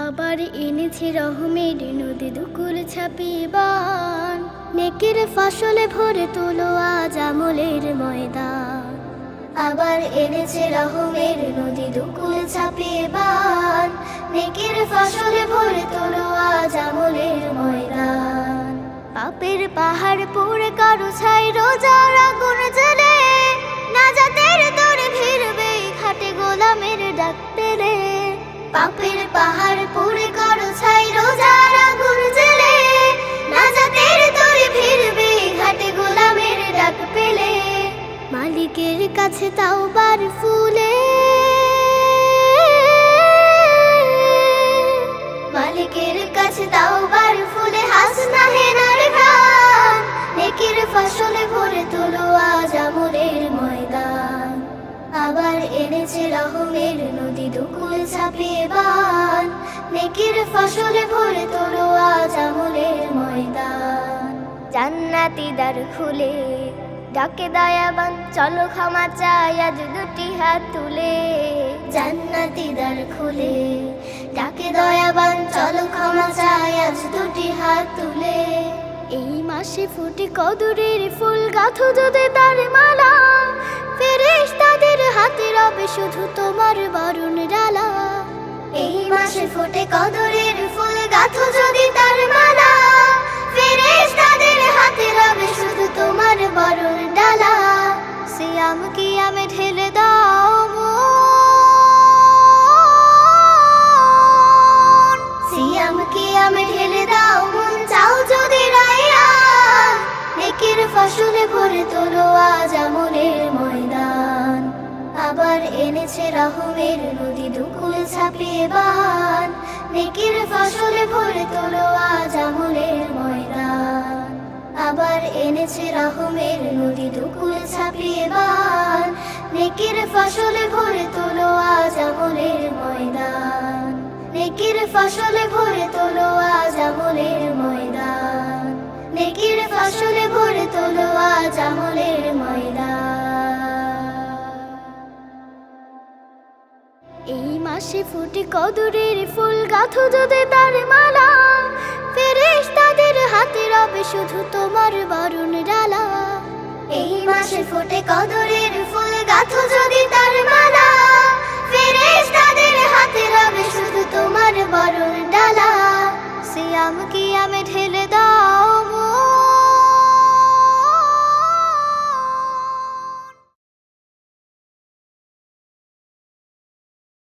আবার এনেছে রহমের নদী দুকুল ছাপিয়ে বান, নেকের ফসলে ভরে তোলো আজ আমলের ময়দান। আবার এনেছে রহমের নদী দুকুল ছাপিয়ে বান, নেকের ফসলে ভরে তোলো আজ আমলের ময়দান। পাপের পাহাড় পড়ে কারো ছাই রোজার আগুন জ্বলে, নাজাতের দরে ভিড়বে ঘাটে গোলামের ডাক পেলে। পাপের পাহাড় পড়ে কারো ছাই রোজার আগুন জ্বলে, নাজাতের দরে ভিড়বে ঘাটে গোলামের ডাক পেলে। মালিকের কাছে তাওবার ফুলে, মালিকের কাছে তাওবার ফুলে হাসনা হেনার গান, নেকির ফসলে ভরে তোলো আজ আমলের ময়দান। আবার এনেছে রহমের নদী দুকুল ছাপিয়ে বান, নেকির ফসলে ভরে তোলো আজ আমলের ময়দান। জান্নাতি দ্বার খুলে ডাকে দয়াবান, চলো ক্ষমা চাই আজ দুটি হাত তুলে। জান্নাতি দ্বার খুলে ডাকে দয়াবান, চলো ক্ষমা চাই আজ দুটি হাত তুলে। এই মাসে ফুটে কদরের ফুল, গাঁথো যদি তার মালা, ফেরেশতাদের হাতে রবে শুধু তোমার বরণ ডালা। এই মাসে ফুটে কদরের ফুল, গাঁথো যদি তার মালা, ফেরেশতাদের হাতে রবে শুধু তোমার বরণ ডালা। সিয়াম কিয়ামে ঢেলে দাও মন, সিয়াম কিয়ামে ঢেলে দাও মন, চাও যদি রায়ান, নেকির ফসলে ভরে তোলো আজ আমলের ময়দান। আবার এনেছে রহমের নদী দুকুল ছাপিয়ে বান, নেকির ফসলে ভরে তোলো আজ আমলের ময়দান। আবার এনেছে রহমের নদী দুকুল ছাপিয়ে বান, নেকির ফসলে ভরে তোলো আজ আমলের ময়দান। নেকির ফসলে ভরে তোলো আজ আমলের ময়দান, নেকির ফসলে ভরে তোলো আজ আমলের ময়দান। এই মাসে ফুটে কদরের ফুল, গাঁথো যদি তার মালা, ফেরেশতাদের হাতে রবে শুধু তোমার বরণ ডালা। এই মাসে ফুটে কদরের ফুল, গাঁথো যদি তার মালা,